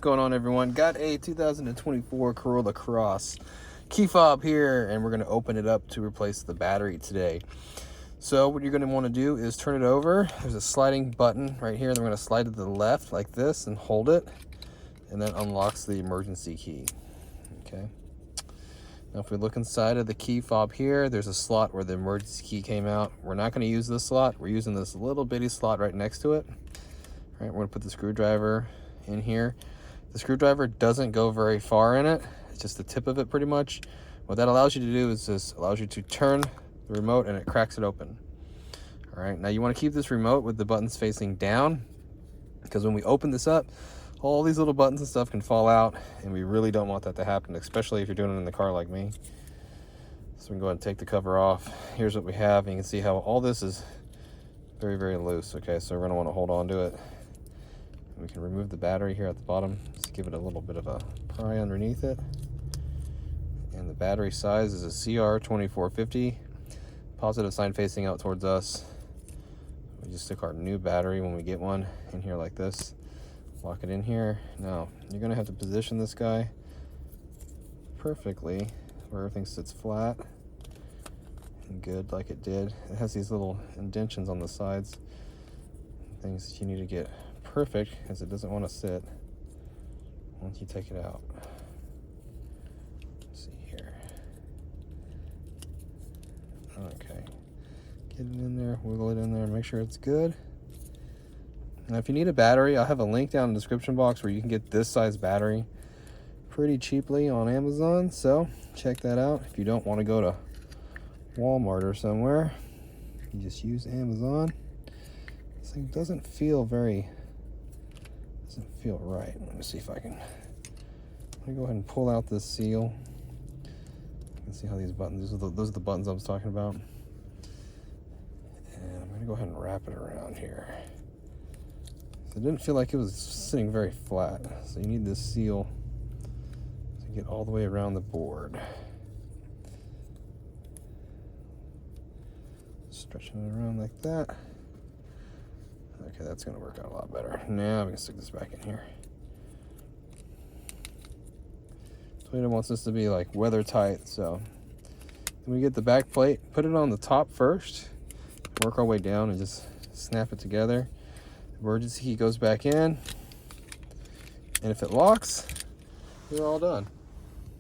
What's going on, everyone? Got a 2024 Corolla Cross key fob here, and we're going to open it up to replace the battery today. So what you're going to want to do is turn it over. There's a sliding button right here, and we're going to slide it to the left like this and hold it, and then unlocks the emergency key. Okay. Now if we look inside of the key fob here, there's a slot where the emergency key came out. We're not going to use this slot. We're using this little bitty slot right next to it. All right, we're going to put the screwdriver in here. The screwdriver doesn't go very far in it. It's just the tip of it pretty much. What that allows you to do is this allows you to turn the remote and it cracks it open. All right, now you want to keep this remote with the buttons facing down, because when we open this up, all these little buttons and stuff can fall out, and we really don't want that to happen, especially if you're doing it in the car like me. So we can go ahead and take the cover off. Here's what we have, and you can see how all this is very, very loose. Okay, so we're going to want to hold on to it. We can remove the battery here at the bottom, just give it a little bit of a pry underneath it. And the battery size is a CR2450, positive sign facing out towards us. We just stick our new battery when we get one in here like this, lock it in here. Now you're gonna have to position this guy perfectly where everything sits flat and good like it did. It has these little indentions on the sides, things that you need to get perfect, as it doesn't want to sit once you take it out. Let's see here. Okay, get it in there, wiggle it in there, make sure it's good. Now if you need a battery, I'll have a link down in the description box where you can get this size battery pretty cheaply on Amazon, so check that out. If you don't want to go to Walmart or somewhere, you just use Amazon. This thing doesn't feel right. Let me see if I can. Let me go ahead and pull out this seal. You can see how these buttons, those are the buttons I was talking about. And I'm going to go ahead and wrap it around here. So it didn't feel like it was sitting very flat. So you need this seal to get all the way around the board. Stretching it around like that. Okay, that's gonna work out a lot better. Now we can stick this back in here. Toyota wants this to be like weather tight, so then we get the back plate, put it on the top first, work our way down and just snap it together. The emergency key goes back in, and if it locks, we're all done.